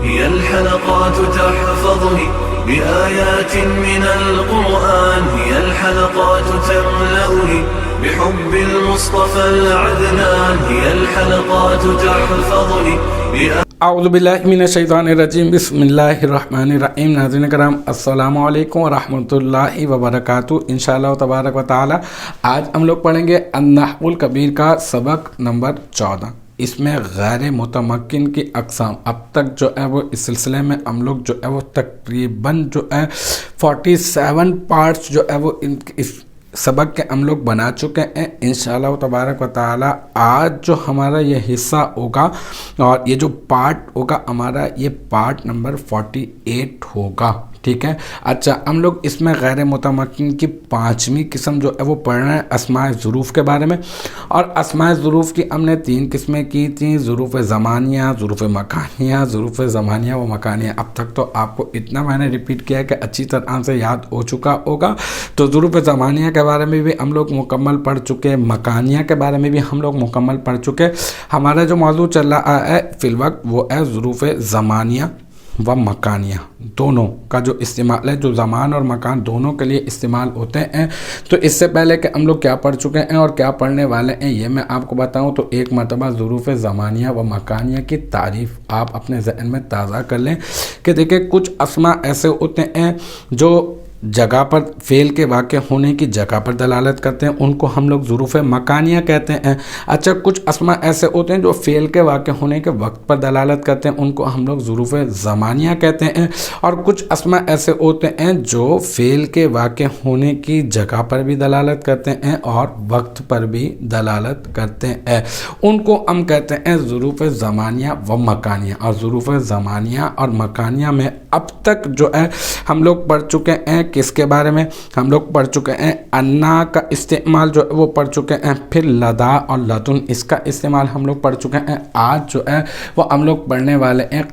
هي الحلقات تحفظني بآيات من القرآن، هي الحلقات تملأني بحب المصطفى العدنان، هي الحلقات تحفظني اعوذ باللہ من الشیطان الرجیم، بسم اللہ الرحمن الرحیم۔ ناظرین کرام، السلام علیکم ورحمۃ اللہ وبرکاتہ۔ انشاءاللہ تبارک و تعالی آج ہم لوگ پڑھیں گے النحو الکبیر کا سبق نمبر 14۔ اس میں غیر متمکن کی اقسام، اب تک جو ہے وہ اس سلسلے میں ہم لوگ جو ہے وہ تقریباً جو ہے 47 پارٹس جو ہے وہ اس سبق کے ہم لوگ بنا چکے ہیں۔ انشاءاللہ تبارک و تعالی آج جو ہمارا یہ حصہ ہوگا اور یہ جو پارٹ ہوگا ہمارا، یہ پارٹ نمبر 48 ہوگا، ٹھیک ہے۔ اچھا، ہم لوگ اس میں غیر متمکن کی 5ویں قسم جو ہے وہ پڑھ رہے ہیں، اسماء ظروف کے بارے میں۔ اور اسماء ظروف کی ہم نے 3 قسمیں کی تھیں، ظروف زمانیہ، ظروف مکانیہ، ظروف زمانیہ و مکانیہ۔ اب تک تو آپ کو اتنا میں نے ریپیٹ کیا ہے کہ اچھی طرح سے یاد ہو چکا ہوگا۔ تو ظروف زمانیہ کے بارے میں بھی ہم لوگ مکمل پڑھ چکے، مکانیہ کے بارے میں بھی ہم لوگ مکمل پڑھ چکے۔ ہمارا جو موضوع چل رہا ہے فی الوقت وہ ہے ظروف زمانیہ و مکانیہ، دونوں کا جو استعمال ہے، جو زمان اور مکان دونوں کے لیے استعمال ہوتے ہیں۔ تو اس سے پہلے کہ ہم لوگ کیا پڑھ چکے ہیں اور کیا پڑھنے والے ہیں یہ میں آپ کو بتاؤں، تو ایک مرتبہ ظروف زمانیہ و مکانیہ کی تعریف آپ اپنے ذہن میں تازہ کر لیں کہ دیکھیں کچھ اسماء ایسے ہوتے ہیں جو جگہ پر، فعل کے واقع ہونے کی جگہ پر دلالت کرتے ہیں، ان کو ہم لوگ ظروف مکانیہ کہتے ہیں۔ اچھا، کچھ اسماء ایسے ہوتے ہیں جو فعل کے واقع ہونے کے وقت پر دلالت کرتے ہیں، ان کو ہم لوگ ظروف زمانیہ کہتے ہیں۔ اور کچھ اسماء ایسے ہوتے ہیں جو فعل کے واقع ہونے کی جگہ پر بھی دلالت کرتے ہیں اور وقت پر بھی دلالت کرتے ہیں، ان کو ہم کہتے ہیں ظروف زمانیہ و مکانیہ۔ اور ظروف زمانیہ اور مکانیہ میں اب تک جو ہے ہم لوگ پڑھ چکے ہیں، کس کے بارے میں ہم لوگ پڑھ چکے ہیں؟ انا کا استعمال جو وہ پڑھ چکے ہیں، پھر لدا اور لدن اس کا استعمال ہم لوگ پڑھ چکے ہیں۔ آج جو ہے وہ ہم لوگ پڑھنے والے ہیں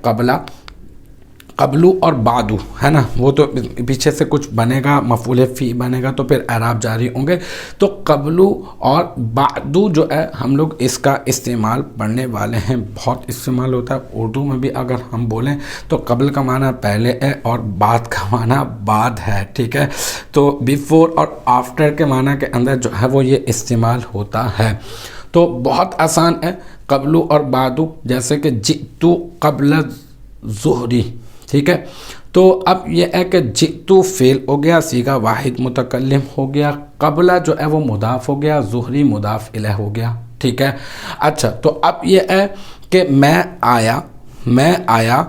قبلو اور بعدو، ہے نا؟ وہ تو پیچھے سے کچھ بنے گا، مفعول فی بنے گا تو پھر اعراب جاری ہوں گے۔ تو قبلو اور بعدو جو ہے ہم لوگ اس کا استعمال پڑھنے والے ہیں، بہت استعمال ہوتا ہے اردو میں بھی۔ اگر ہم بولیں تو قبل کا معنی پہلے ہے اور بعد کا معنی بعد ہے، ٹھیک ہے۔ تو بیفور اور آفٹر کے معنی کے اندر جو ہے وہ یہ استعمال ہوتا ہے۔ تو بہت آسان ہے، قبلو اور بعدو، جیسے کہ جئتو قبل ظہری، ٹھیک ہے۔ تو اب یہ ہے کہ جئتو فعل ہو گیا، صیغہ واحد متکلم ہو گیا، قبلہ جو ہے وہ مضاف ہو گیا، ظہری مضاف الیہ ہو گیا، ٹھیک ہے۔ اچھا، تو اب یہ ہے کہ میں آیا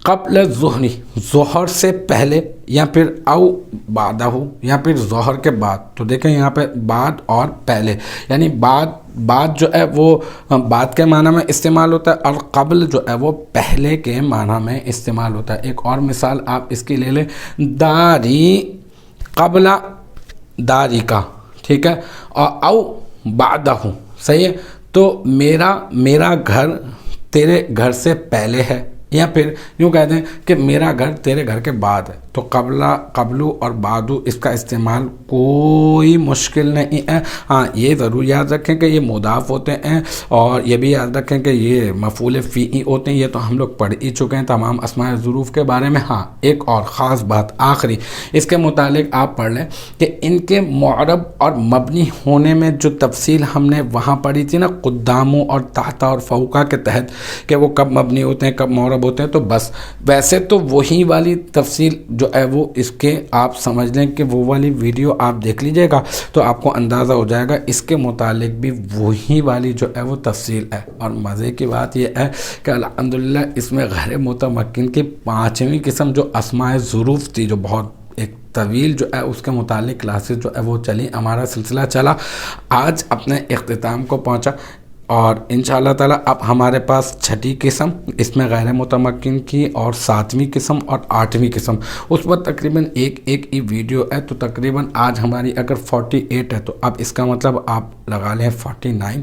قبل ظہری، ظہر سے پہلے، یا پھر او بعدہ، یا پھر ظہر کے بعد۔ تو دیکھیں یہاں پہ بعد اور پہلے، یعنی بعد جو ہے وہ بعد کے معنی میں استعمال ہوتا ہے اور قبل جو ہے وہ پہلے کے معنی میں استعمال ہوتا ہے۔ ایک اور مثال آپ اس کی لے لیں، داری قبل داری کا، ٹھیک ہے، اور او بعدہ، صحیح ہے۔ تو میرا گھر تیرے گھر سے پہلے ہے، یا پھر یوں کہتے ہیں کہ میرا گھر تیرے گھر کے بعد ہے۔ تو قبلو اور بعدو اس کا استعمال کوئی مشکل نہیں ہے۔ ہاں، یہ ضرور یاد رکھیں کہ یہ مضاف ہوتے ہیں، اور یہ بھی یاد رکھیں کہ یہ مفعول فی ہوتے ہیں۔ یہ تو ہم لوگ پڑھ ہی چکے ہیں تمام اسماء ظروف کے بارے میں۔ ہاں، ایک اور خاص بات آخری اس کے متعلق آپ پڑھ لیں کہ ان کے معرب اور مبنی ہونے میں جو تفصیل ہم نے وہاں پڑھی تھی نا، قداموں اور تحت اور فوقہ کے تحت، کہ وہ کب مبنی ہوتے ہیں کب معرب ہوتے ہیں، تو بس ویسے تو وہی والی تفصیل جو ہے وہ اس کے آپ سمجھ لیں کہ وہ والی ویڈیو آپ دیکھ لیجئے گا تو آپ کو اندازہ ہو جائے گا، اس کے متعلق بھی وہی والی جو ہے وہ تفصیل ہے۔ اور مزے کی بات یہ ہے کہ الحمدللہ اس میں غیر متمکن کی 5ویں قسم جو اسماء ظروف تھی، جو بہت ایک طویل جو ہے اس کے متعلق کلاسز جو ہے وہ چلی، ہمارا سلسلہ چلا، آج اپنے اختتام کو پہنچا۔ اور انشاءاللہ تعالی اب ہمارے پاس 6ٹھی قسم اس میں غیر متمکن کی، اور 7ویں قسم اور 8ویں قسم، اس پر تقریباً ایک ہی ویڈیو ہے۔ تو تقریباً آج ہماری اگر 48 ہے تو اب اس کا مطلب آپ لگا لیں 49،